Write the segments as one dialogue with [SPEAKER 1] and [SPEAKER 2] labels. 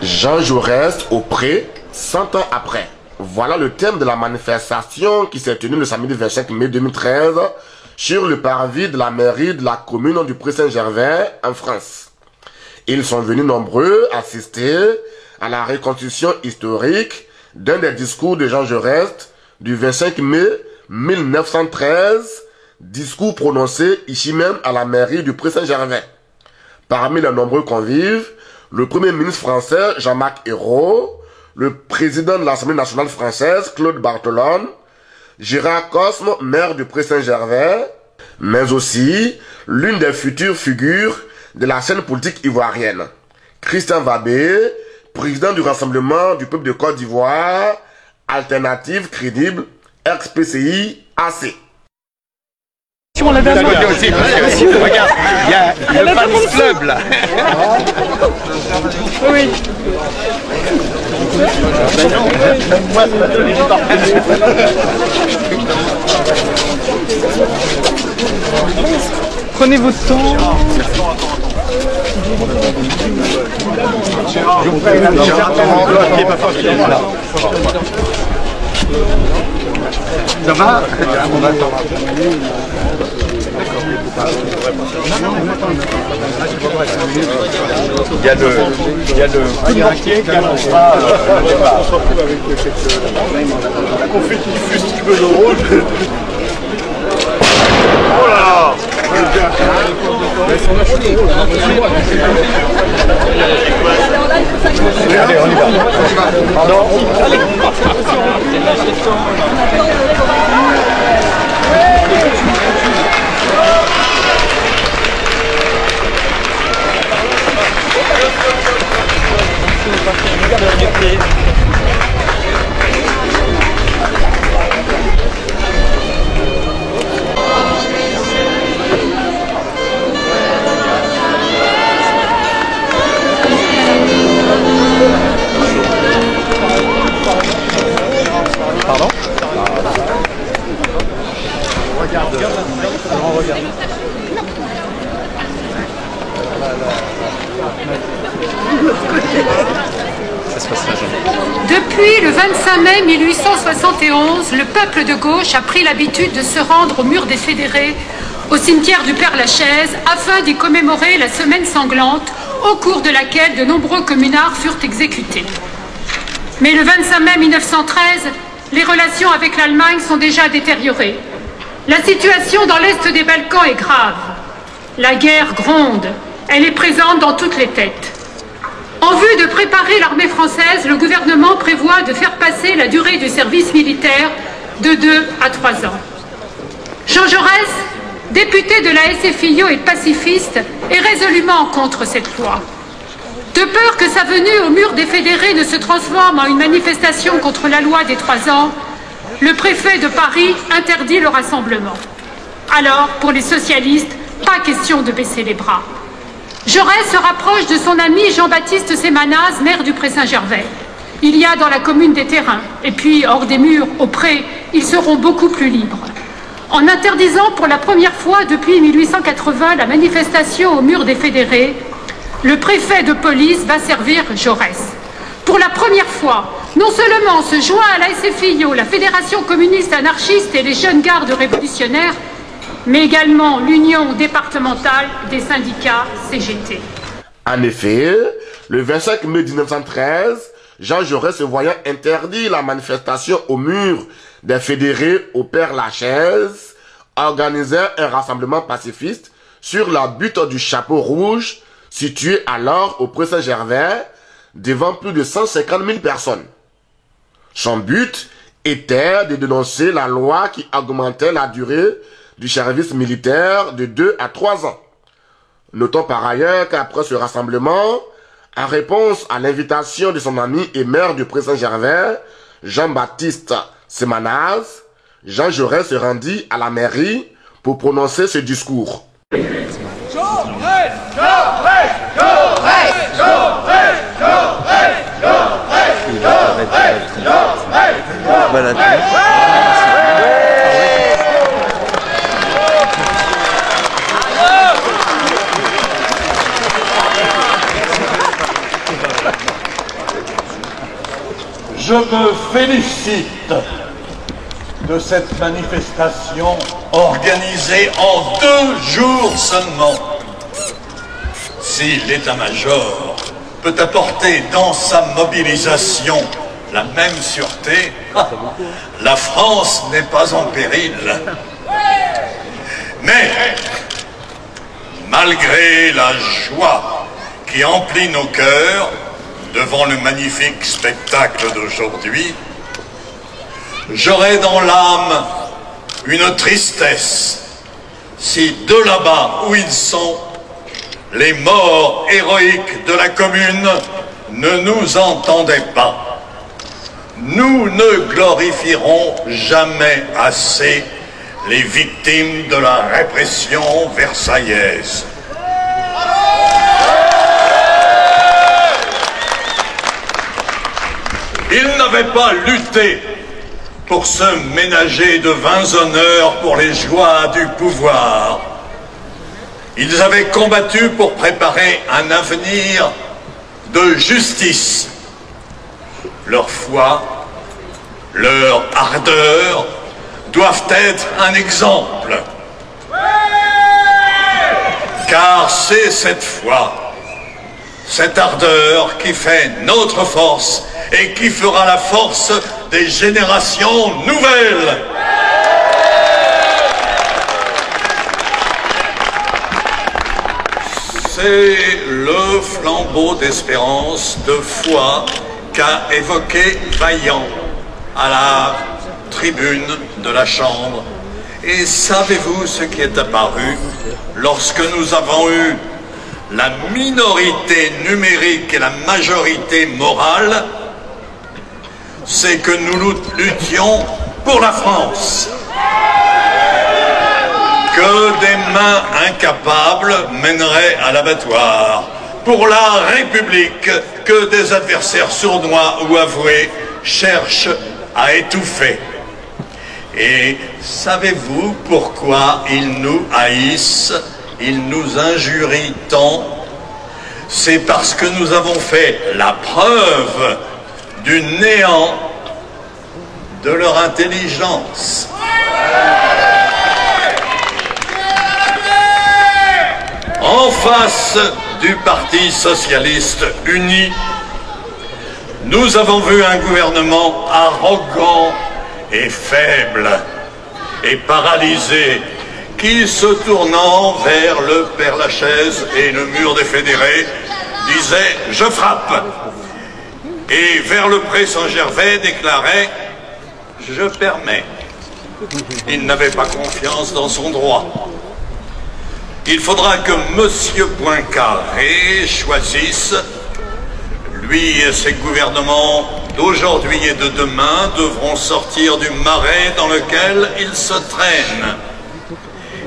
[SPEAKER 1] Jean Jaurès au Pré, 100 ans après. Voilà le thème de la manifestation qui s'est tenue le samedi 25 mai 2013 sur le parvis de la mairie de la commune du Pré-Saint-Gervais en France. Ils sont venus nombreux assister à la reconstitution historique d'un des discours de Jean Jaurès du 25 mai 1913, discours prononcé ici même à la mairie du Pré-Saint-Gervais. Parmi les nombreux convives, le Premier ministre français Jean-Marc Ayrault, le président de l'Assemblée nationale française Claude Barthelone, Gérard Cosme, maire du Pré-Saint-Gervais, mais aussi l'une des futures figures de la scène politique ivoirienne, Christian Vabé, président du Rassemblement du peuple de Côte d'Ivoire, alternative crédible, ex-PCI AC.
[SPEAKER 2] On l'a bien aussi, regarde, il y a le Paris Club là. Oui. Prenez votre temps. Je vous ferai ça va? Il y a le inquiet qui annoncera le départ. On fait qui diffuse qui veut le rôle. Oh là là! Allez, on y va. Pardon? Pardon? Regarde.
[SPEAKER 3] Depuis le 25 mai 1871, le peuple de gauche a pris l'habitude de se rendre au mur des Fédérés, au cimetière du Père-Lachaise, afin d'y commémorer la semaine sanglante, au cours de laquelle de nombreux communards furent exécutés. Mais le 25 mai 1913, les relations avec l'Allemagne sont déjà détériorées. La situation dans l'est des Balkans est grave. La guerre gronde. Elle est présente dans toutes les têtes. En vue de préparer l'armée française, le gouvernement prévoit de faire passer la durée du service militaire de 2 à 3 ans. Jean Jaurès, député de la SFIO et pacifiste, est résolument contre cette loi. De peur que sa venue au mur des Fédérés ne se transforme en une manifestation contre la loi des 3 ans, le préfet de Paris interdit le rassemblement. Alors, pour les socialistes, pas question de baisser les bras. Jaurès se rapproche de son ami Jean-Baptiste Sémanaz, maire du Pré-Saint-Gervais. Il y a dans la commune des terrains, et puis hors des murs, au Pré, ils seront beaucoup plus libres. En interdisant pour la première fois depuis 1880 la manifestation au mur des Fédérés, le préfet de police va servir Jaurès. Pour la première fois, non seulement se joint à la SFIO, la Fédération communiste anarchiste et les jeunes gardes révolutionnaires, mais également l'Union départementale des syndicats CGT.
[SPEAKER 1] En effet, le 25 mai 1913, Jean Jaurès se voyant interdire la manifestation au mur des Fédérés au Père-Lachaise, organisait un rassemblement pacifiste sur la butte du Chapeau Rouge, situé alors au Pré-Saint-Gervais, devant plus de 150 000 personnes. Son but était de dénoncer la loi qui augmentait la durée du service militaire de 2 à 3 ans. Notons par ailleurs qu'après ce rassemblement, en réponse à l'invitation de son ami et maire du Pré-Saint-Gervais, Jean-Baptiste Sémanaz, Jean Jaurès se rendit à la mairie pour prononcer ce discours.
[SPEAKER 4] Je me félicite de cette manifestation organisée en 2 jours seulement. Si l'état-major peut apporter dans sa mobilisation la même sûreté, la France n'est pas en péril. Mais, malgré la joie qui emplit nos cœurs devant le magnifique spectacle d'aujourd'hui, j'aurais dans l'âme une tristesse si de là-bas où ils sont, les morts héroïques de la commune ne nous entendaient pas. Nous ne glorifierons jamais assez les victimes de la répression versaillaise. Ils n'avaient pas lutté pour se ménager de vains honneurs pour les joies du pouvoir. Ils avaient combattu pour préparer un avenir de justice. Leur foi, leur ardeur doivent être un exemple. Car c'est cette foi, cette ardeur qui fait notre force et qui fera la force des générations nouvelles. C'est le flambeau d'espérance, de foi qu'a évoqué Vaillant à la tribune de la Chambre. Et savez-vous ce qui est apparu lorsque nous avons eu la minorité numérique et la majorité morale? C'est que nous luttions pour la France. Que des mains incapables mèneraient à l'abattoir. Pour la République, que des adversaires sournois ou avoués cherchent à étouffer. Et savez-vous pourquoi ils nous haïssent, ils nous injurient tant? C'est parce que nous avons fait la preuve du néant de leur intelligence. En face du Parti socialiste uni, nous avons vu un gouvernement arrogant et faible et paralysé qui, se tournant vers le Père-Lachaise et le mur des fédérés, disait « Je frappe » et vers le pré Saint-Gervais déclarait « Je permets ». Il n'avait pas confiance dans son droit. Il faudra que M. Poincaré choisisse, lui et ses gouvernements d'aujourd'hui et de demain devront sortir du marais dans lequel ils se traînent.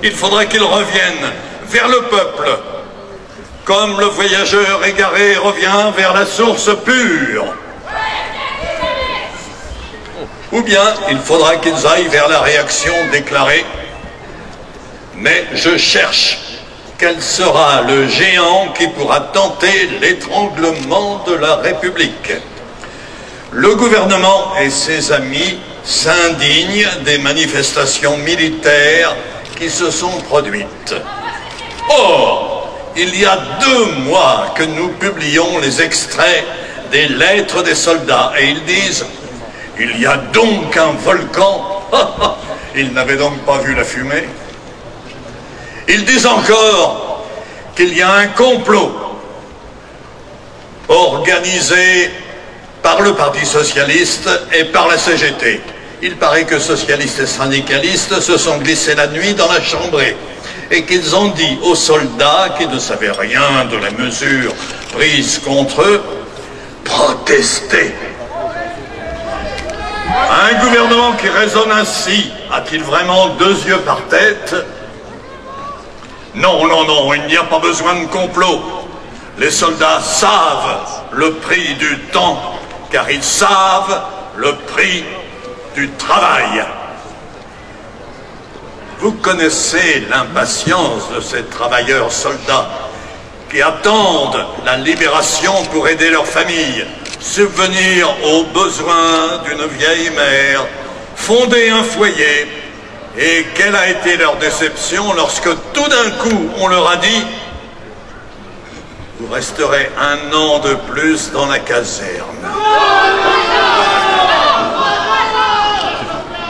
[SPEAKER 4] Il faudra qu'ils reviennent vers le peuple, comme le voyageur égaré revient vers la source pure. Ou bien il faudra qu'ils aillent vers la réaction déclarée. Mais je cherche quel sera le géant qui pourra tenter l'étranglement de la République. Le gouvernement et ses amis s'indignent des manifestations militaires qui se sont produites. Or, il y a 2 mois que nous publions les extraits des lettres des soldats et ils disent « Il y a donc un volcan !» Ils n'avaient donc pas vu la fumée. Ils disent encore qu'il y a un complot organisé par le Parti socialiste et par la CGT. Il paraît que socialistes et syndicalistes se sont glissés la nuit dans la chambrée et qu'ils ont dit aux soldats qui ne savaient rien de la mesure prise contre eux, protestez. Un gouvernement qui raisonne ainsi a-t-il vraiment 2 yeux par tête? Non, non, non, il n'y a pas besoin de complot. Les soldats savent le prix du temps, car ils savent le prix du travail. Vous connaissez l'impatience de ces travailleurs soldats qui attendent la libération pour aider leurs familles, subvenir aux besoins d'une vieille mère, fonder un foyer. Et quelle a été leur déception lorsque tout d'un coup on leur a dit « Vous resterez 1 an de plus dans la caserne ».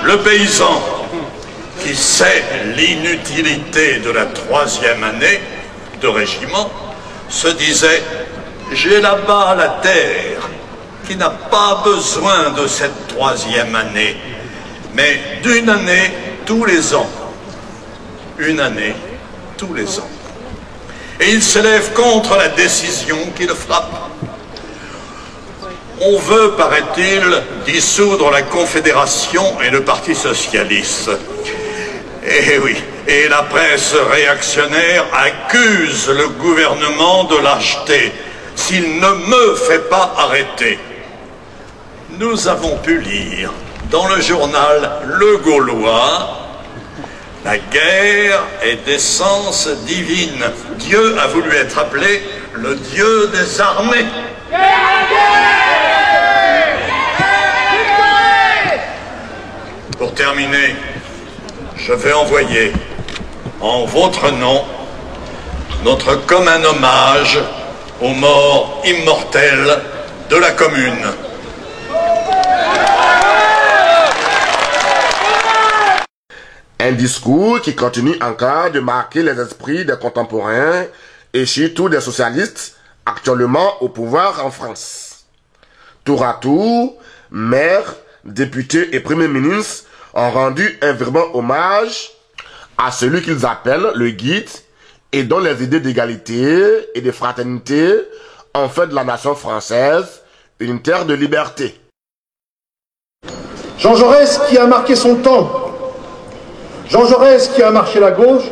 [SPEAKER 4] Le paysan, qui sait l'inutilité de la 3e année de régiment, se disait « J'ai là-bas la terre qui n'a pas besoin de cette 3e année, mais d'1 année tous les ans. 1 année tous les ans. » Et il s'élève contre la décision qui le frappe. On veut, paraît-il, dissoudre la Confédération et le Parti socialiste. Eh oui, et la presse réactionnaire accuse le gouvernement de lâcheté s'il ne me fait pas arrêter. Nous avons pu lire dans le journal Le Gaulois « La guerre est d'essence divine. Dieu a voulu être appelé le Dieu des armées. » Pour terminer, je vais envoyer, en votre nom, notre commun hommage aux morts immortels de la Commune.
[SPEAKER 1] Un discours qui continue encore de marquer les esprits des contemporains et surtout des socialistes actuellement au pouvoir en France. Tour à tour, maires, députés et premiers ministres ont rendu un véritable hommage à celui qu'ils appellent le guide et dont les idées d'égalité et de fraternité ont fait de la nation française une terre de liberté.
[SPEAKER 5] Jean Jaurès qui a marqué son temps. Jean Jaurès qui a marqué la gauche,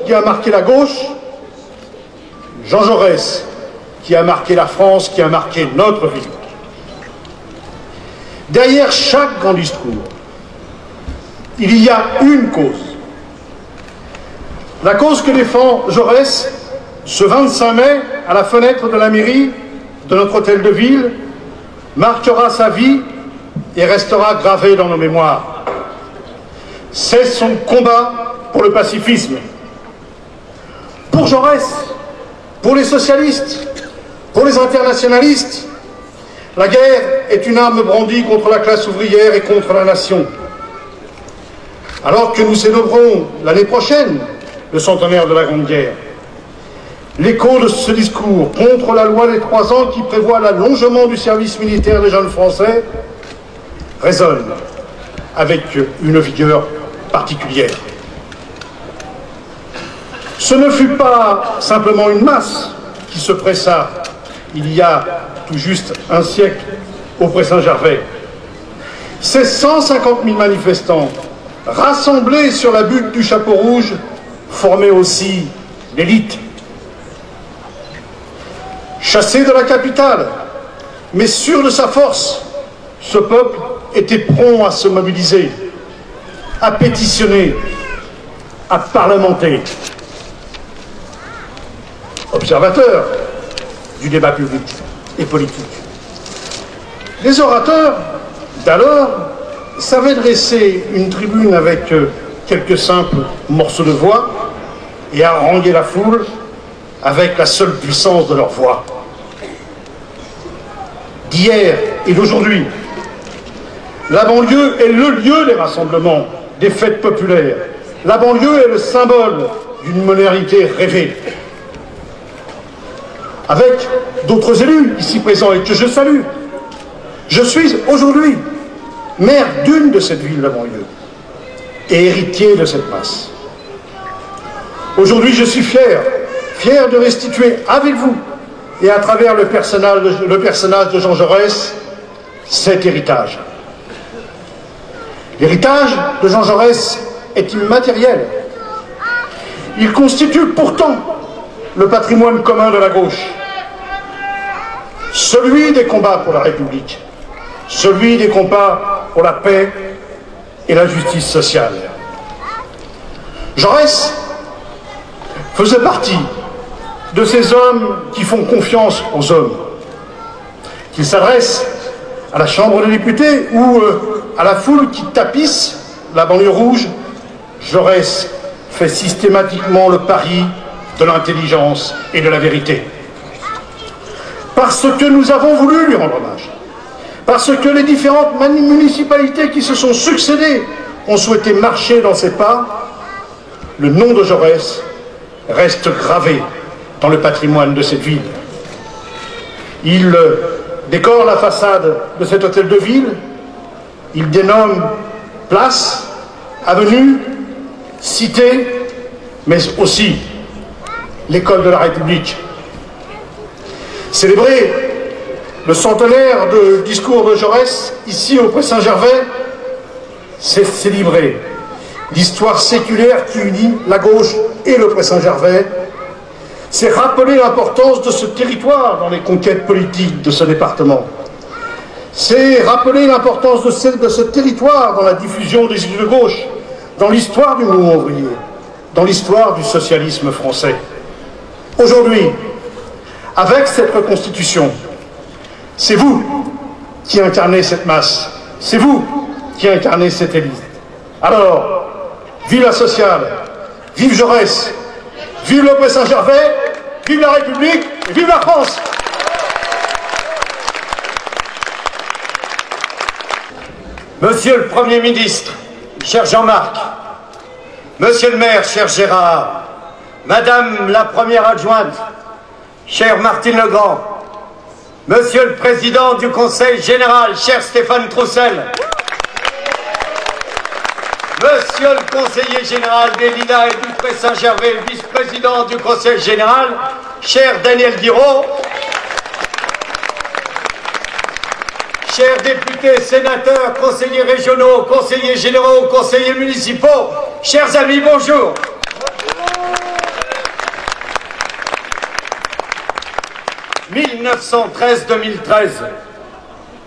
[SPEAKER 5] Jean Jaurès qui a marqué la France, qui a marqué notre vie. Derrière chaque grand discours, il y a une cause. La cause que défend Jaurès ce 25 mai à la fenêtre de la mairie de notre hôtel de ville marquera sa vie et restera gravée dans nos mémoires. C'est son combat pour le pacifisme. Pour Jaurès, pour les socialistes, pour les internationalistes, la guerre est une arme brandie contre la classe ouvrière et contre la nation. Alors que nous célébrons l'année prochaine le centenaire de la Grande Guerre, l'écho de ce discours contre la loi des 3 ans qui prévoit l'allongement du service militaire des jeunes Français résonne avec une vigueur particulière. Ce ne fut pas simplement une masse qui se pressa il y a tout juste un siècle au Pré-Saint-Gervais. Ces 150 000 manifestants rassemblés sur la butte du Chapeau Rouge formaient aussi l'élite. Chassé de la capitale, mais sûr de sa force, ce peuple était prompt à se mobiliser, à pétitionner, à parlementer. Observateur du débat public et politique. Les orateurs d'alors savaient dresser une tribune avec quelques simples morceaux de voix et haranguer la foule avec la seule puissance de leur voix. D'hier et d'aujourd'hui, la banlieue est le lieu des rassemblements, des fêtes populaires. La banlieue est le symbole d'une modernité rêvée. Avec d'autres élus ici présents et que je salue, je suis aujourd'hui maire d'une de cette ville de banlieue et héritier de cette masse. Aujourd'hui, je suis fier de restituer avec vous et à travers le personnage de Jean Jaurès cet héritage. L'héritage de Jean Jaurès est immatériel. Il constitue pourtant le patrimoine commun de la gauche, celui des combats pour la République, celui des combats pour la paix et la justice sociale. Jaurès faisait partie de ces hommes qui font confiance aux hommes, qu'ils s'adressent à la Chambre des députés ou à la foule qui tapisse la banlieue rouge, Jaurès fait systématiquement le pari de l'intelligence et de la vérité. Parce que nous avons voulu lui rendre hommage, parce que les différentes municipalités qui se sont succédées ont souhaité marcher dans ses pas, le nom de Jaurès reste gravé dans le patrimoine de cette ville. Il décore la façade de cet hôtel de ville, il dénomme place, avenue, cité, mais aussi l'école de la République. Célébrer le centenaire du discours de Jaurès ici au Pré Saint-Gervais, c'est célébrer l'histoire séculaire qui unit la gauche et le Pré Saint-Gervais. C'est rappeler l'importance de ce territoire dans les conquêtes politiques de ce département. C'est rappeler l'importance de ce territoire dans la diffusion des idées de gauche, dans l'histoire du mouvement ouvrier, dans l'histoire du socialisme français. Aujourd'hui, avec cette reconstitution, c'est vous qui incarnez cette masse, c'est vous qui incarnez cette élite. Alors, vive la sociale, vive Jaurès, vive le Pré Saint-Gervais, vive la République et vive la France!
[SPEAKER 6] Monsieur le Premier ministre, cher Jean-Marc, Monsieur le maire, cher Gérard, Madame la première adjointe, chère Martine Legrand, Monsieur le Président du Conseil général, cher Stéphane Troussel, Monsieur le conseiller général des Lilas et du Pré Saint-Gervais, vice-président du Conseil général, cher Daniel Guiraud, chers députés, sénateurs, conseillers régionaux, conseillers généraux, conseillers municipaux, chers amis, bonjour. « 1913-2013,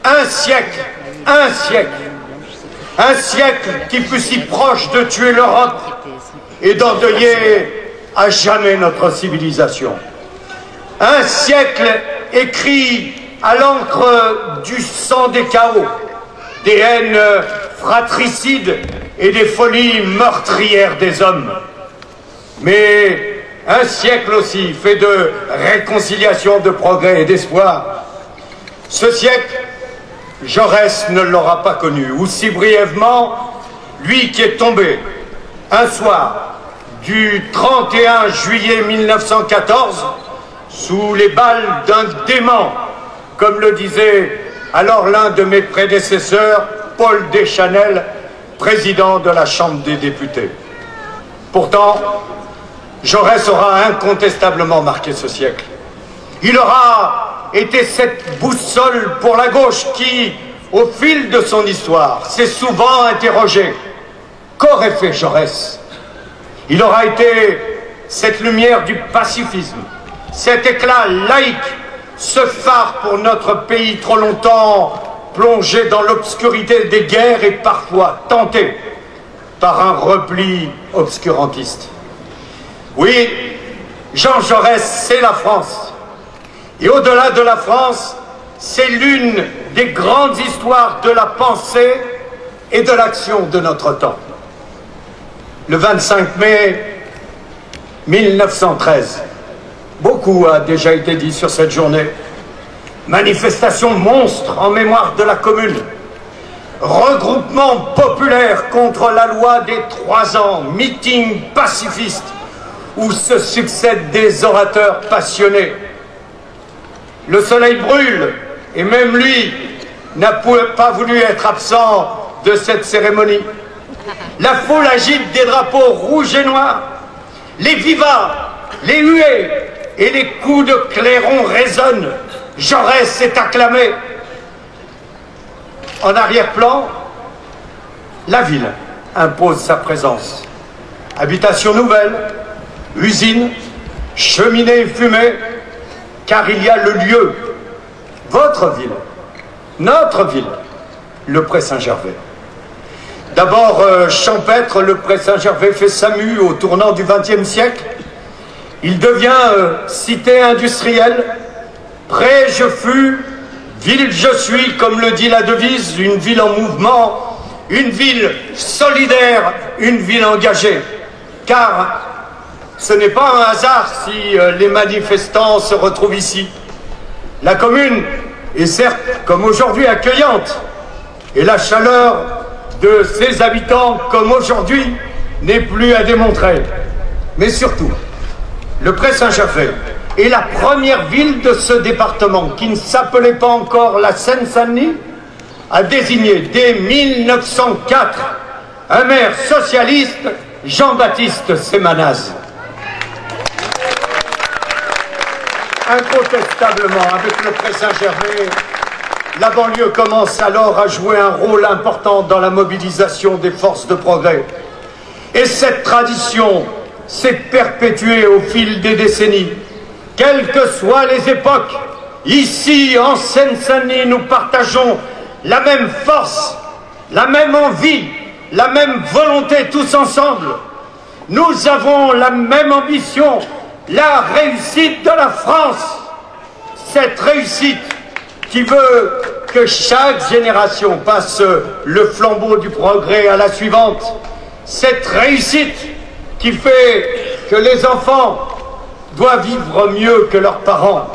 [SPEAKER 6] un siècle qui fut si proche de tuer l'Europe et d'endeuiller à jamais notre civilisation. Un siècle écrit à l'encre du sang des chaos, des haines fratricides et des folies meurtrières des hommes. Mais un siècle aussi fait de réconciliation, de progrès et d'espoir. Ce siècle, Jaurès ne l'aura pas connu, ou si brièvement, lui qui est tombé un soir du 31 juillet 1914 sous les balles d'un dément, comme le disait alors l'un de mes prédécesseurs, Paul Deschanel, président de la Chambre des députés. Pourtant, Jaurès aura incontestablement marqué ce siècle. Il aura été cette boussole pour la gauche qui, au fil de son histoire, s'est souvent interrogée. Qu'aurait fait Jaurès? Il aura été cette lumière du pacifisme, cet éclat laïque, ce phare pour notre pays trop longtemps plongé dans l'obscurité des guerres et parfois tenté par un repli obscurantiste. Oui, Jean Jaurès, c'est la France. Et au-delà de la France, c'est l'une des grandes histoires de la pensée et de l'action de notre temps. Le 25 mai 1913, beaucoup a déjà été dit sur cette journée. Manifestation monstre en mémoire de la Commune. Regroupement populaire contre la loi des 3 ans, meeting pacifiste où se succèdent des orateurs passionnés. Le soleil brûle et même lui n'a pas voulu être absent de cette cérémonie. La foule agite des drapeaux rouges et noirs. Les vivats, les huées et les coups de clairon résonnent. Jaurès est acclamé. En arrière-plan, la ville impose sa présence. Habitation nouvelle, usine, cheminée et fumée, car il y a le lieu, votre ville, notre ville, le Pré Saint-Gervais. D'abord champêtre, le Pré Saint-Gervais fait sa mue au tournant du XXe siècle. Il devient cité industrielle. Près je fus Ville je suis, comme le dit la devise, une ville en mouvement, une ville solidaire, une ville engagée. Car ce n'est pas un hasard si les manifestants se retrouvent ici. La commune est certes, comme aujourd'hui, accueillante, et la chaleur de ses habitants, comme aujourd'hui, n'est plus à démontrer. Mais surtout, le Pré-Saint-Gervais est la première ville de ce département, qui ne s'appelait pas encore la Seine-Saint-Denis, a désigné dès 1904 un maire socialiste, Jean-Baptiste Sémanaz. Incontestablement, avec le Pré-Saint-Gervais, la banlieue commence alors à jouer un rôle important dans la mobilisation des forces de progrès. Et cette tradition s'est perpétuée au fil des décennies. Quelles que soient les époques, ici, en Seine-Saint-Denis, nous partageons la même force, la même envie, la même volonté tous ensemble. Nous avons la même ambition, la réussite de la France. Cette réussite qui veut que chaque génération passe le flambeau du progrès à la suivante. Cette réussite qui fait que les enfants doivent vivre mieux que leurs parents.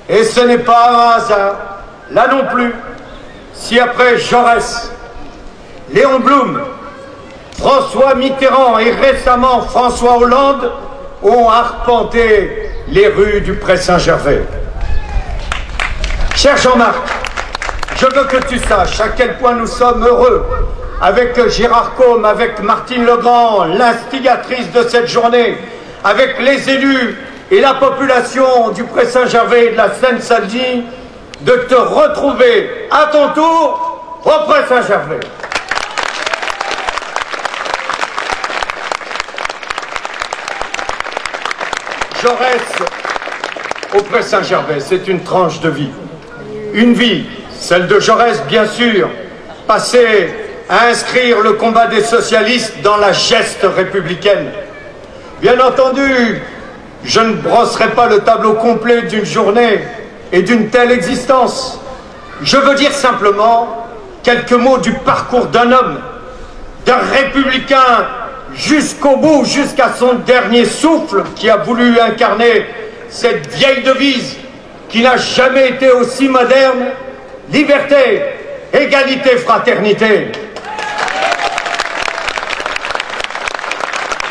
[SPEAKER 6] Et ce n'est pas un hasard, là non plus, si après Jaurès, Léon Blum, François Mitterrand et récemment François Hollande ont arpenté les rues du Pré-Saint-Gervais. Cher Jean-Marc, je veux que tu saches à quel point nous sommes heureux avec Gérard Côme, avec Martine Legrand, l'instigatrice de cette journée, avec les élus et la population du Pré-Saint-Gervais et de la Seine-Saint-Denis, de te retrouver à ton tour au Pré-Saint-Gervais. Jaurès au Pré-Saint-Gervais, c'est une tranche de vie. Une vie, celle de Jaurès bien sûr, passée à inscrire le combat des socialistes dans la geste républicaine. Bien entendu, je ne brosserai pas le tableau complet d'une journée et d'une telle existence. Je veux dire simplement quelques mots du parcours d'un homme, d'un républicain jusqu'au bout, jusqu'à son dernier souffle, qui a voulu incarner cette vieille devise qui n'a jamais été aussi moderne: liberté, égalité, fraternité.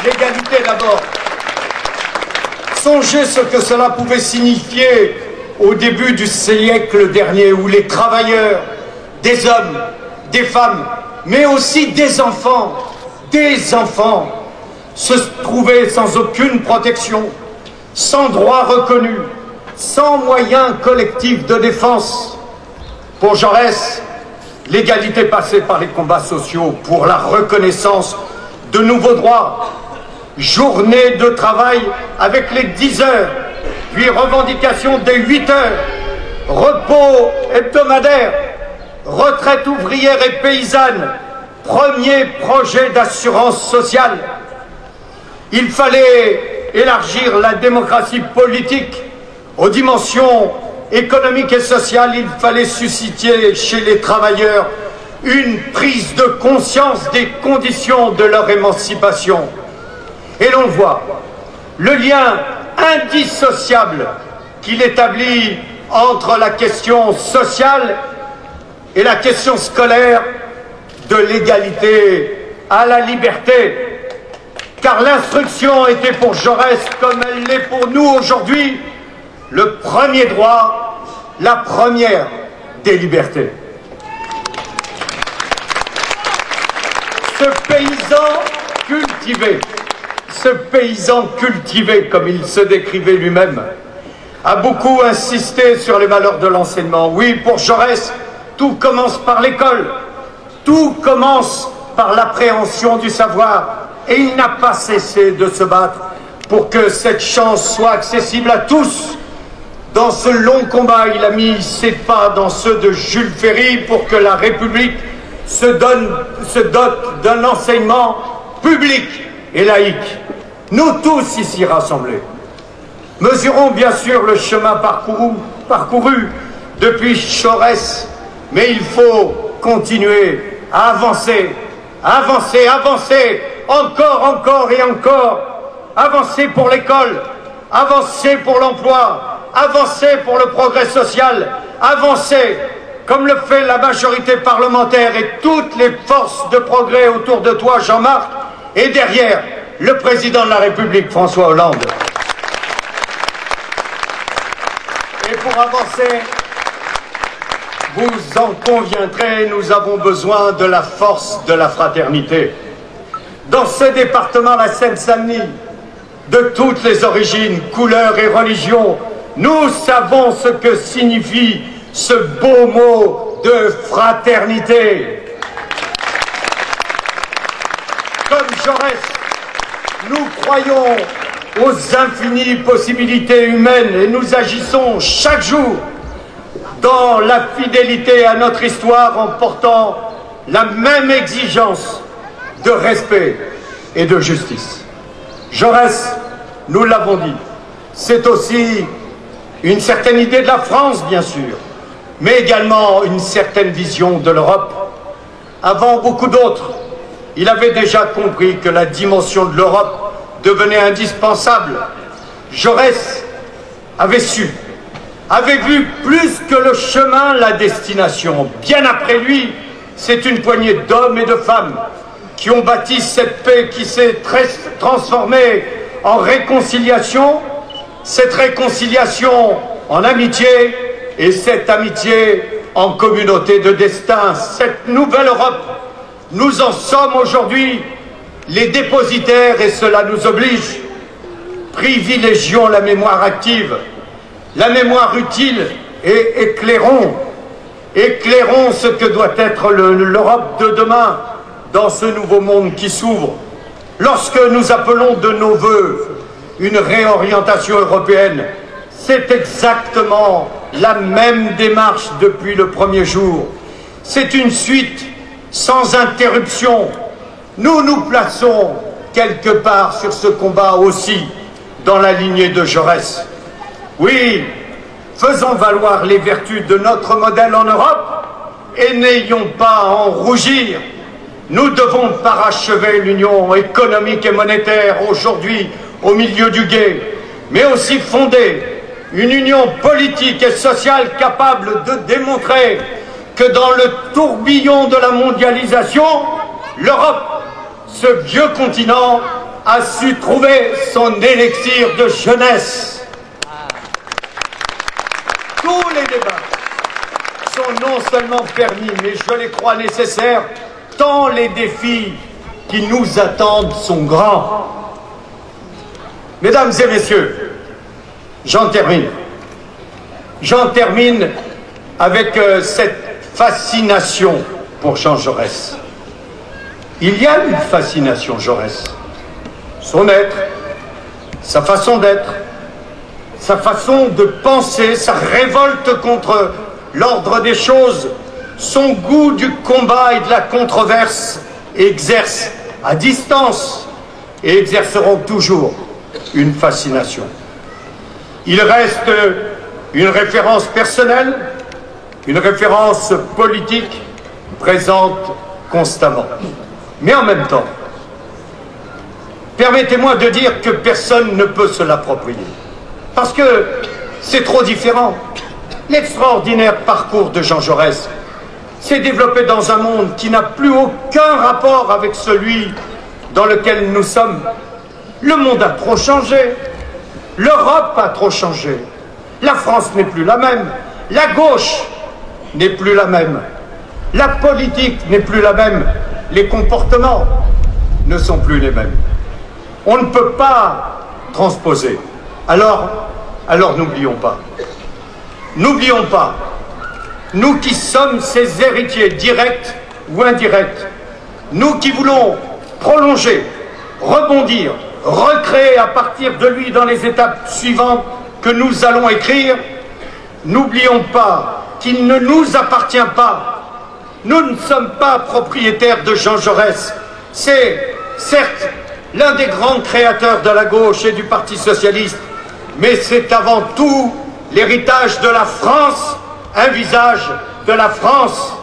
[SPEAKER 6] L'égalité d'abord. Songez ce que cela pouvait signifier au début du siècle dernier, où les travailleurs, des hommes, des femmes, mais aussi des enfants, se trouvaient sans aucune protection, sans droit reconnu, sans moyens collectifs de défense. Pour Jaurès, l'égalité passait par les combats sociaux pour la reconnaissance de nouveaux droits. Journée de travail avec les 10 heures, puis revendication des 8 heures, repos hebdomadaire, retraite ouvrière et paysanne, premier projet d'assurance sociale. Il fallait élargir la démocratie politique aux dimensions économiques et sociales. Il fallait susciter chez les travailleurs une prise de conscience des conditions de leur émancipation. Et l'on voit le lien indissociable qu'il établit entre la question sociale et la question scolaire, de l'égalité à la liberté. Car l'instruction était pour Jaurès, comme elle l'est pour nous aujourd'hui, le premier droit, la première des libertés. Ce paysan cultivé, comme il se décrivait lui-même, a beaucoup insisté sur les valeurs de l'enseignement. Oui, pour Jaurès, tout commence par l'école, tout commence par l'appréhension du savoir, et il n'a pas cessé de se battre pour que cette chance soit accessible à tous. Dans ce long combat, il a mis ses pas dans ceux de Jules Ferry pour que la République se dote d'un enseignement public et laïque. Nous tous ici rassemblés mesurons bien sûr le chemin parcouru depuis Jaurès, mais il faut continuer à avancer, avancer, avancer, encore et encore, avancer pour l'école, avancer pour l'emploi, avancer pour le progrès social, avancer comme le fait la majorité parlementaire et toutes les forces de progrès autour de toi, Jean-Marc, et derrière le président de la République, François Hollande. Et pour avancer, vous en conviendrez, nous avons besoin de la force de la fraternité. Dans ce département, la Seine-Saint-Denis, de toutes les origines, couleurs et religions, nous savons ce que signifie ce beau mot de fraternité. Comme Jaurès, nous croyons aux infinies possibilités humaines et nous agissons chaque jour dans la fidélité à notre histoire en portant la même exigence de respect et de justice. Jaurès, nous l'avons dit, c'est aussi une certaine idée de la France, bien sûr, mais également une certaine vision de l'Europe. Avant beaucoup d'autres, il avait déjà compris que la dimension de l'Europe devenait indispensable. Jaurès avait su, avait vu plus que le chemin, la destination. Bien après lui, c'est une poignée d'hommes et de femmes qui ont bâti cette paix qui s'est transformée en réconciliation, cette réconciliation en amitié et cette amitié en communauté de destin. Cette nouvelle Europe, nous en sommes aujourd'hui les dépositaires et cela nous oblige. Privilégions la mémoire active, la mémoire utile et éclairons ce que doit être l'Europe de demain dans ce nouveau monde qui s'ouvre. Lorsque nous appelons de nos vœux une réorientation européenne, c'est exactement la même démarche depuis le premier jour. C'est une suite sans interruption. Nous nous plaçons quelque part sur ce combat aussi dans la lignée de Jaurès. Oui, faisons valoir les vertus de notre modèle en Europe et n'ayons pas à en rougir. Nous devons parachever l'union économique et monétaire aujourd'hui au milieu du gué, mais aussi fonder une union politique et sociale capable de démontrer que dans le tourbillon de la mondialisation, l'Europe, ce vieux continent, a su trouver son élixir de jeunesse. Tous les débats sont non seulement permis, mais je les crois nécessaires, tant les défis qui nous attendent sont grands. Mesdames et messieurs, j'en termine. J'en termine avec cette fascination pour Jean Jaurès. Il y a une fascination Jaurès. Son être, sa façon d'être, sa façon de penser, sa révolte contre l'ordre des choses, son goût du combat et de la controverse exercent à distance et exerceront toujours une fascination. Il reste une référence personnelle, une référence politique présente constamment. Mais en même temps, permettez-moi de dire que personne ne peut se l'approprier. Parce que c'est trop différent. L'extraordinaire parcours de Jean Jaurès s'est développé dans un monde qui n'a plus aucun rapport avec celui dans lequel nous sommes. Le monde a trop changé. L'Europe a trop changé. La France n'est plus la même. La gauche n'est plus la même. La politique n'est plus la même. Les comportements ne sont plus les mêmes. On ne peut pas transposer. Alors n'oublions pas. N'oublions pas, nous qui sommes ces héritiers directs ou indirects, nous qui voulons prolonger, rebondir, recréer à partir de lui dans les étapes suivantes que nous allons écrire, n'oublions pas qu'il ne nous appartient pas. Nous ne sommes pas propriétaires de Jean Jaurès. C'est, certes, l'un des grands créateurs de la gauche et du Parti socialiste, mais c'est avant tout l'héritage de la France un visage de la France.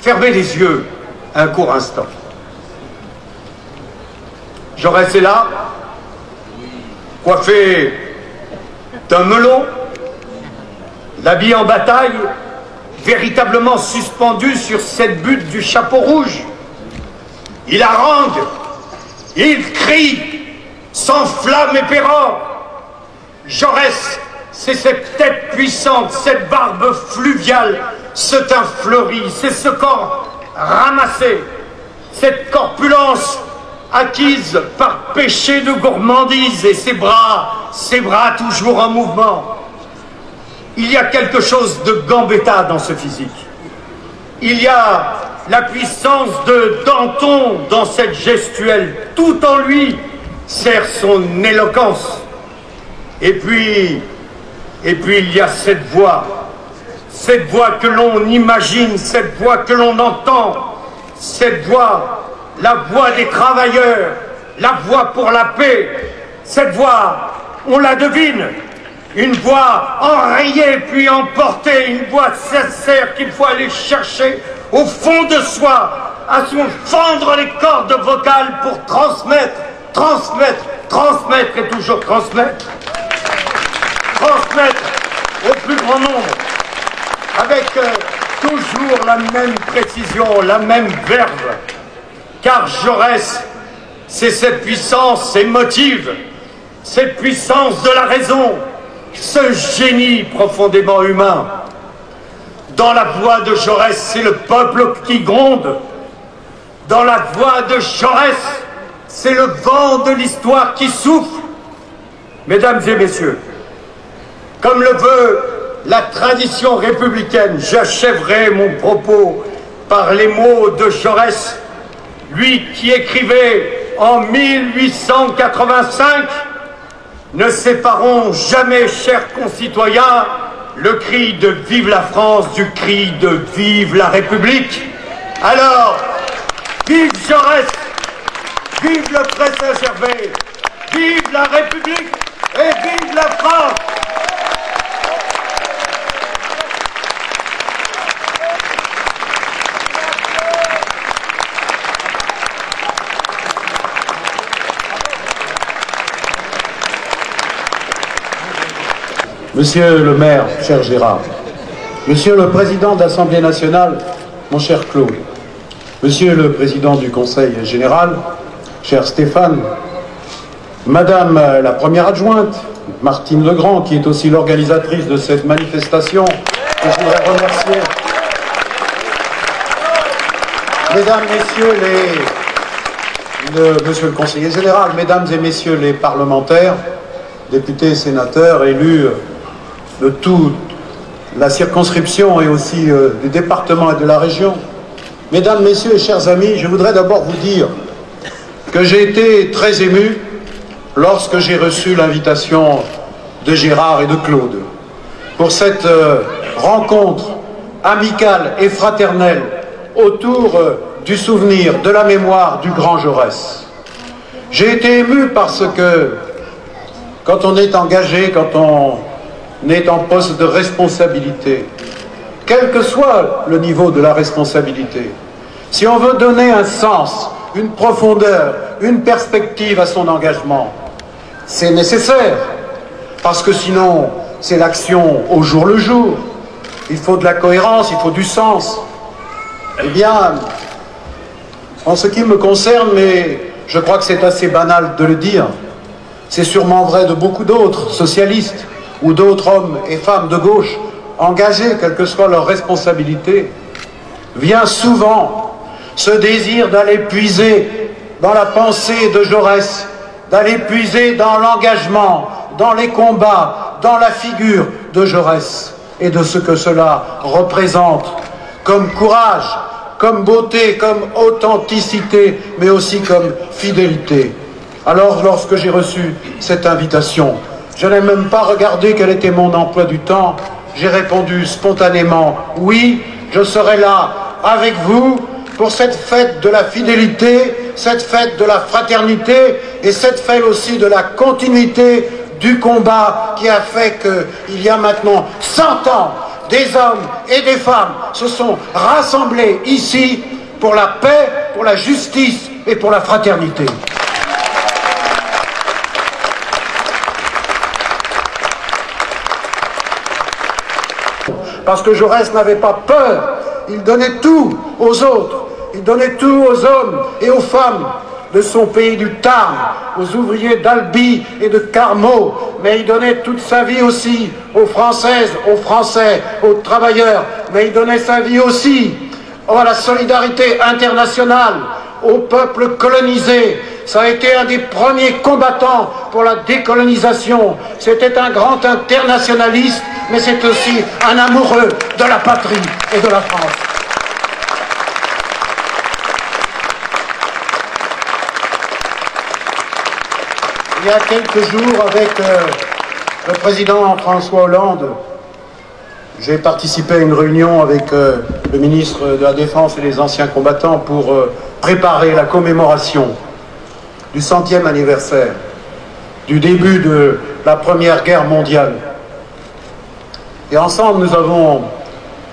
[SPEAKER 6] Fermez les yeux un court instant. Jaurès est là, coiffé d'un melon, l'habit en bataille, véritablement suspendu sur cette butte du chapeau rouge. Il harangue, il crie, s'enflamme épérant. Jaurès, c'est cette tête puissante, cette barbe fluviale, ce teint fleuri, c'est ce corps ramassé, cette corpulence acquise par péché de gourmandise et ses bras toujours en mouvement. Il y a quelque chose de Gambetta dans ce physique. Il y a la puissance de Danton dans cette gestuelle. Tout en lui sert son éloquence. Et puis il y a cette voix que l'on imagine, cette voix que l'on entend, cette voix, la voix des travailleurs, la voix pour la paix. Cette voix, on la devine, une voix enrayée puis emportée, une voix sincère qu'il faut aller chercher au fond de soi, à se fendre les cordes vocales pour transmettre, transmettre, transmettre et toujours transmettre. Transmettre au plus grand nombre, avec toujours la même précision, la même verve. Car Jaurès, c'est cette puissance émotive, cette puissance de la raison, ce génie profondément humain. Dans la voix de Jaurès, c'est le peuple qui gronde. Dans la voix de Jaurès, c'est le vent de l'histoire qui souffle. Mesdames et messieurs, comme le veut la tradition républicaine, j'achèverai mon propos par les mots de Jaurès, lui qui écrivait en 1885 « Ne séparons jamais, chers concitoyens, le cri de « Vive la France » du cri de « Vive la République ». Alors, vive Jaurès, vive le Pré Saint-Gervais, vive la République et vive la France.
[SPEAKER 5] Monsieur le maire, cher Gérard, Monsieur le président de l'Assemblée nationale, mon cher Claude, Monsieur le président du Conseil général, cher Stéphane, Madame la première adjointe, Martine Legrand, qui est aussi l'organisatrice de cette manifestation, que je voudrais remercier, Mesdames, Messieurs Monsieur le conseiller général, Mesdames et Messieurs les parlementaires, députés et sénateurs élus de toute la circonscription et aussi du département et de la région. Mesdames, Messieurs et chers amis, je voudrais d'abord vous dire que j'ai été très ému lorsque j'ai reçu l'invitation de Gérard et de Claude pour cette rencontre amicale et fraternelle autour du souvenir, de la mémoire du grand Jaurès. J'ai été ému parce que quand on est engagé, quand on est en poste de responsabilité, quel que soit le niveau de la responsabilité, si on veut donner un sens, une profondeur, une perspective à son engagement, c'est nécessaire, parce que sinon, c'est l'action au jour le jour. Il faut de la cohérence, il faut du sens. Eh bien, en ce qui me concerne, mais je crois que c'est assez banal de le dire, c'est sûrement vrai de beaucoup d'autres socialistes ou d'autres hommes et femmes de gauche engagés, quelle que soit leur responsabilité, vient souvent ce désir d'aller puiser dans la pensée de Jaurès, d'aller puiser dans l'engagement, dans les combats, dans la figure de Jaurès et de ce que cela représente comme courage, comme beauté, comme authenticité, mais aussi comme fidélité. Alors, lorsque j'ai reçu cette invitation, je n'ai même pas regardé quel était mon emploi du temps. J'ai répondu spontanément, oui, je serai là avec vous pour cette fête de la fidélité, cette fête de la fraternité et cette fête aussi de la continuité du combat qui a fait qu'il y a maintenant 100 ans des hommes et des femmes se sont rassemblés ici pour la paix, pour la justice et pour la fraternité. Parce que Jaurès n'avait pas peur, il donnait tout aux autres, il donnait tout aux hommes et aux femmes de son pays du Tarn, aux ouvriers d'Albi et de Carmaux, mais il donnait toute sa vie aussi aux Françaises, aux Français, aux travailleurs, mais il donnait sa vie aussi à la solidarité internationale, au peuple colonisé. Ça a été un des premiers combattants pour la décolonisation. C'était un grand internationaliste, mais c'est aussi un amoureux de la patrie et de la France. Il y a quelques jours, avec le président François Hollande, j'ai participé à une réunion avec le ministre de la Défense et les anciens combattants pour préparer la commémoration du 100e anniversaire du début de la Première Guerre mondiale. Et ensemble, nous avons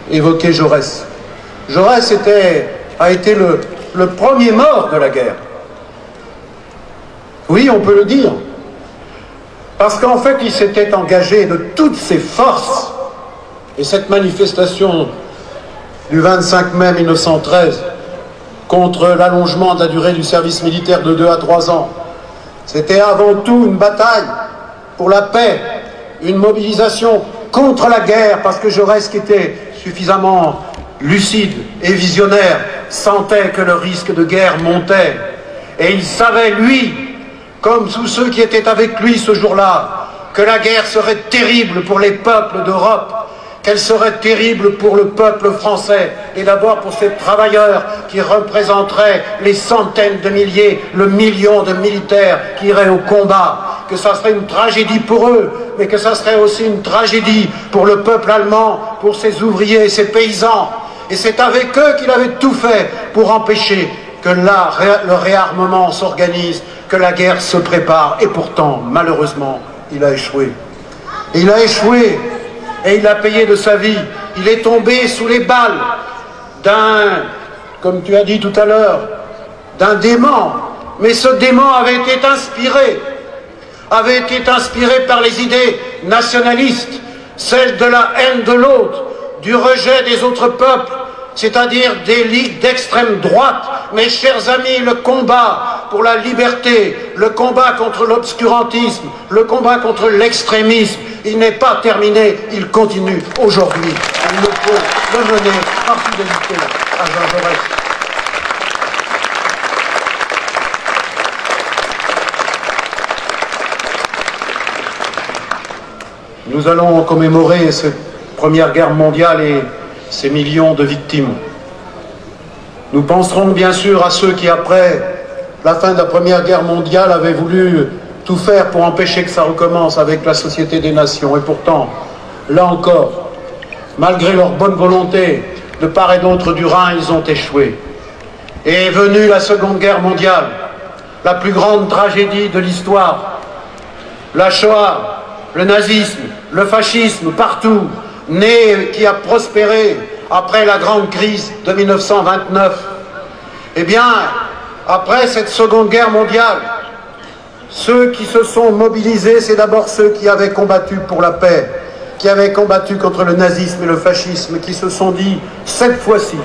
[SPEAKER 5] évoqué Jaurès. Jaurès a été le premier mort de la guerre. Oui, on peut le dire. Parce qu'en fait, il s'était engagé de toutes ses forces. Et cette manifestation du 25 mai 1913 contre l'allongement de la durée du service militaire de 2 à 3 ans, c'était avant tout une bataille pour la paix, une mobilisation contre la guerre, parce que Jaurès, qui était suffisamment lucide et visionnaire, sentait que le risque de guerre montait. Et il savait, lui, comme tous ceux qui étaient avec lui ce jour-là, que la guerre serait terrible pour les peuples d'Europe, qu'elle serait terrible pour le peuple français, et d'abord pour ces travailleurs qui représenteraient les centaines de milliers, le million de militaires qui iraient au combat, que ça serait une tragédie pour eux, mais que ça serait aussi une tragédie pour le peuple allemand, pour ses ouvriers et ses paysans. Et c'est avec eux qu'il avait tout fait pour empêcher que là, le réarmement s'organise, que la guerre se prépare. Et pourtant, malheureusement, il a échoué. Et il a échoué, et il a payé de sa vie. Il est tombé sous les balles comme tu as dit tout à l'heure, d'un dément. Mais ce dément avait été inspiré par les idées nationalistes, celles de la haine de l'autre, du rejet des autres peuples, c'est-à-dire des ligues d'extrême droite. Mes chers amis, le combat pour la liberté, le combat contre l'obscurantisme, le combat contre l'extrémisme, il n'est pas terminé, il continue aujourd'hui. Il nous faut le mener par fidélité à Jean Jaurès. Nous allons commémorer cette Première Guerre mondiale et ces millions de victimes. Nous penserons bien sûr à ceux qui, après la fin de la Première Guerre mondiale, avaient voulu tout faire pour empêcher que ça recommence avec la Société des Nations. Et pourtant, là encore, malgré leur bonne volonté, de part et d'autre du Rhin, ils ont échoué. Et est venue la Seconde Guerre mondiale, la plus grande tragédie de l'histoire. La Shoah, le nazisme, le fascisme, partout, né, qui a prospéré après la grande crise de 1929. Eh bien, après cette Seconde Guerre mondiale, ceux qui se sont mobilisés, c'est d'abord ceux qui avaient combattu pour la paix, qui avaient combattu contre le nazisme et le fascisme, qui se sont dit, cette fois-ci,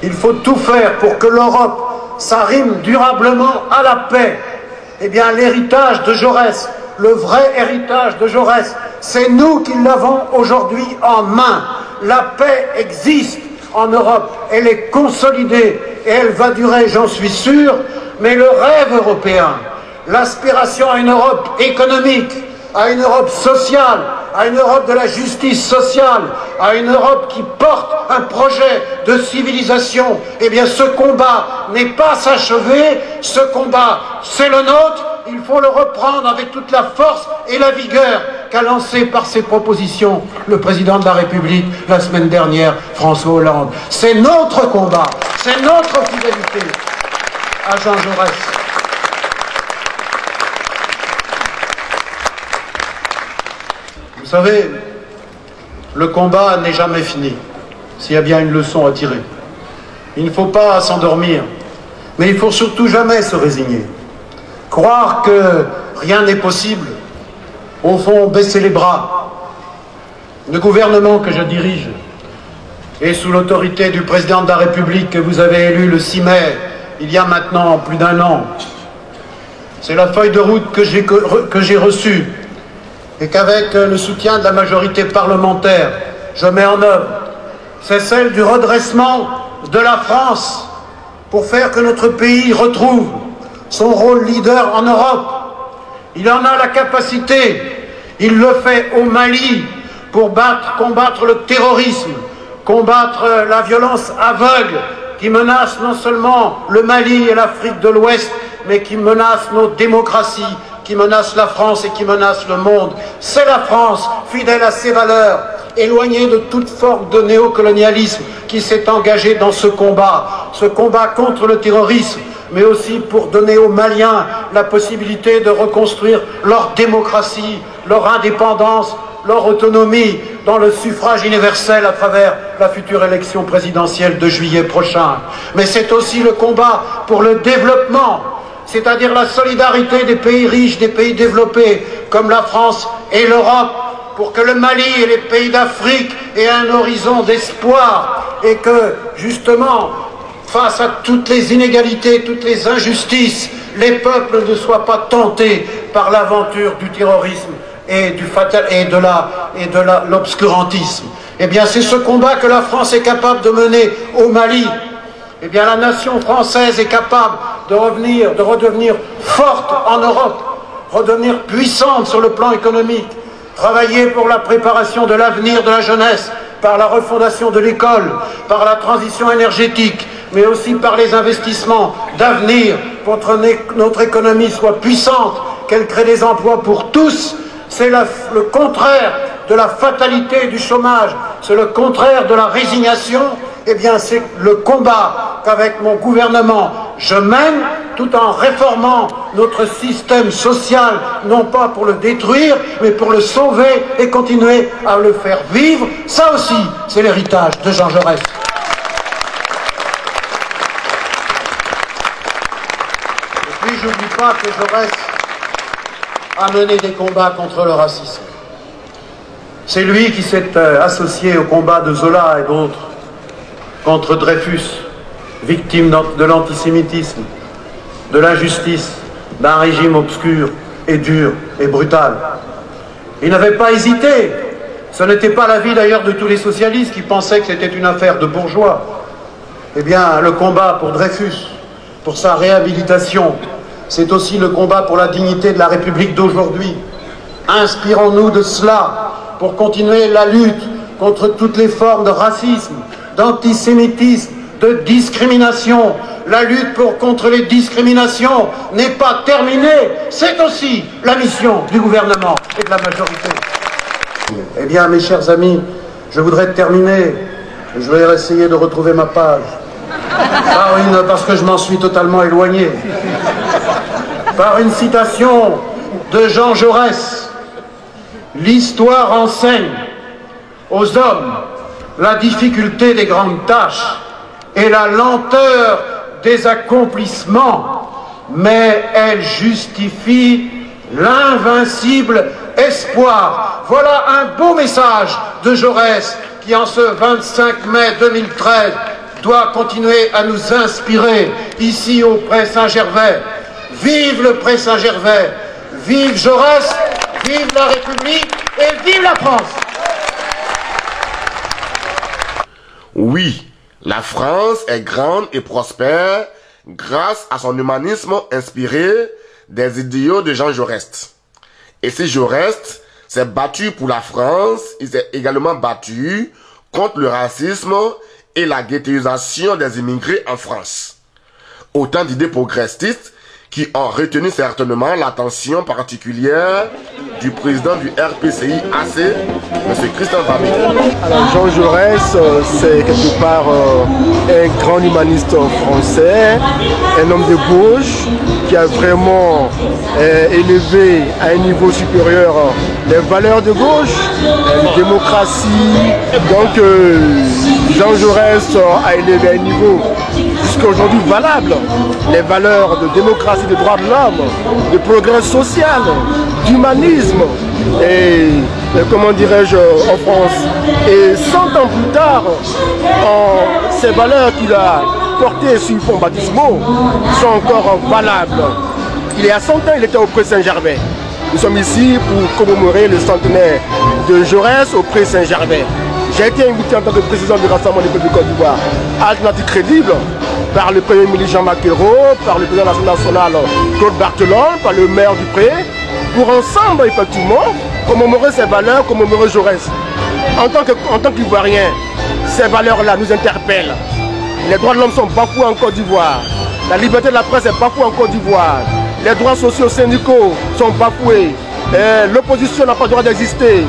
[SPEAKER 5] il faut tout faire pour que l'Europe s'arrime durablement à la paix. Eh bien, l'héritage de Jaurès, le vrai héritage de Jaurès, c'est nous qui l'avons aujourd'hui en main. La paix existe en Europe, elle est consolidée et elle va durer, j'en suis sûr, mais le rêve européen, l'aspiration à une Europe économique, à une Europe sociale, à une Europe de la justice sociale, à une Europe qui porte un projet de civilisation, eh bien ce combat n'est pas achevé, ce combat c'est le nôtre, il faut le reprendre avec toute la force et la vigueur qu'a lancé par ses propositions le président de la République la semaine dernière, François Hollande. C'est notre combat, c'est notre fidélité à Jean Jaurès. Vous savez, le combat n'est jamais fini, s'il y a bien une leçon à tirer. Il ne faut pas s'endormir, mais il ne faut surtout jamais se résigner. Croire que rien n'est possible, au fond, baisser les bras. Le gouvernement que je dirige est sous l'autorité du président de la République que vous avez élu le 6 mai, il y a maintenant plus d'1 an. C'est la feuille de route que j'ai reçue et qu'avec le soutien de la majorité parlementaire, je mets en œuvre. C'est celle du redressement de la France pour faire que notre pays retrouve son rôle leader en Europe. Il en a la capacité, il le fait au Mali pour combattre le terrorisme, combattre la violence aveugle qui menace non seulement le Mali et l'Afrique de l'Ouest, mais qui menace nos démocraties, qui menace la France et qui menace le monde. C'est la France, fidèle à ses valeurs, éloignée de toute forme de néocolonialisme, qui s'est engagée dans ce combat contre le terrorisme, mais aussi pour donner aux Maliens la possibilité de reconstruire leur démocratie, leur indépendance, leur autonomie dans le suffrage universel à travers la future élection présidentielle de juillet prochain. Mais c'est aussi le combat pour le développement, c'est-à-dire la solidarité des pays riches, des pays développés, comme la France et l'Europe, pour que le Mali et les pays d'Afrique aient un horizon d'espoir et que, justement, face à toutes les inégalités, toutes les injustices, les peuples ne soient pas tentés par l'aventure du terrorisme et de l'obscurantisme. Eh bien, c'est ce combat que la France est capable de mener au Mali. Eh bien, la nation française est capable de redevenir forte en Europe, redevenir puissante sur le plan économique, travailler pour la préparation de l'avenir de la jeunesse, par la refondation de l'école, par la transition énergétique, mais aussi par les investissements d'avenir pour que notre économie soit puissante, qu'elle crée des emplois pour tous. C'est le contraire de la fatalité du chômage, c'est le contraire de la résignation. Eh bien, c'est le combat qu'avec mon gouvernement je mène, tout en réformant notre système social, non pas pour le détruire, mais pour le sauver et continuer à le faire vivre. Ça aussi, c'est l'héritage de Jean Jaurès. Et puis, j'oublie pas que Jaurès a mené des combats contre le racisme. C'est lui qui s'est associé au combat de Zola et d'autres contre Dreyfus, victime de l'antisémitisme, de l'injustice, d'un régime obscur et dur et brutal. Il n'avait pas hésité. Ce n'était pas l'avis d'ailleurs de tous les socialistes qui pensaient que c'était une affaire de bourgeois. Eh bien, le combat pour Dreyfus, pour sa réhabilitation, c'est aussi le combat pour la dignité de la République d'aujourd'hui. Inspirons-nous de cela pour continuer la lutte contre toutes les formes de racisme, d'antisémitisme, de discrimination. La lutte contre les discriminations n'est pas terminée, c'est aussi la mission du gouvernement et de la majorité. Eh bien, mes chers amis, je voudrais terminer, je vais essayer de retrouver ma page. Parce que je m'en suis totalement éloigné. Par une citation de Jean Jaurès. L'histoire enseigne aux hommes la difficulté des grandes tâches et la lenteur des accomplissements, mais elle justifie l'invincible espoir. Voilà un beau message de Jaurès qui, en ce 25 mai 2013, doit continuer à nous inspirer ici au Pré Saint-Gervais. Vive le Pré Saint-Gervais, vive Jaurès, vive la République et vive la France.
[SPEAKER 1] Oui, la France est grande et prospère grâce à son humanisme inspiré des idéaux de Jean Jaurès. Et si Jaurès s'est battu pour la France, il s'est également battu contre le racisme et la ghettoisation des immigrés en France. Autant d'idées progressistes qui ont retenu certainement l'attention particulière du président du RPCI AC, M. Christian Vamé.
[SPEAKER 7] Alors Jean Jaurès, c'est quelque part un grand humaniste français, un homme de gauche qui a vraiment élevé à un niveau supérieur les valeurs de gauche, la démocratie. Donc Jean Jaurès a élevé à un niveau jusqu'à aujourd'hui valable les valeurs de démocratie, de droits de l'homme, de progrès social, d'humanisme et comment dirais-je en France. Et 100 ans plus tard, ces valeurs qu'il a portées sur fonds baptismaux sont encore valables. Il y a 100 ans, il était au Pré Saint-Gervais. Nous sommes ici pour commémorer le centenaire de Jaurès au Pré Saint-Gervais. J'ai été invité en tant que président du Rassemblement des peuples de Côte d'Ivoire à Alternative Crédible par le Premier ministre Jean-Marc Ayrault, par le président de l'Assemblée nationale Claude Barthelon, par le maire du Pré, pour ensemble, effectivement, commémorer ces valeurs, commémorer Jaurès. En tant qu'Ivoiriens, ces valeurs-là nous interpellent. Les droits de l'homme sont bafoués en Côte d'Ivoire. La liberté de la presse est bafouée en Côte d'Ivoire. Les droits sociaux syndicaux sont bafoués. L'opposition n'a pas le droit d'exister.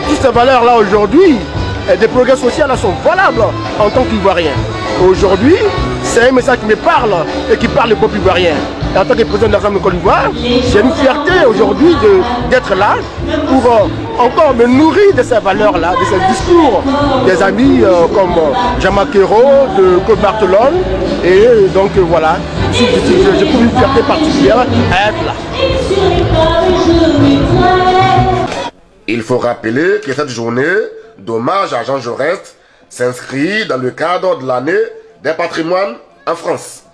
[SPEAKER 7] Toutes ces valeurs-là aujourd'hui, des progrès sociaux là sont valables en tant qu'Ivoirien. Aujourd'hui, c'est un message qui me parle et qui parle au peuple ivoirien. Et en tant que président de l'Assemblée de Côte d'Ivoire, j'ai une fierté aujourd'hui d'être là pour encore me nourrir de ces valeurs-là, de ces discours des amis comme Jean-Marc Ayrault, de Claude Barthelon. Et donc voilà, j'ai trouvé une fierté particulière à être là.
[SPEAKER 1] Il faut rappeler que cette journée d'hommage à Jean Jaurès s'inscrit dans le cadre de l'année des patrimoines en France.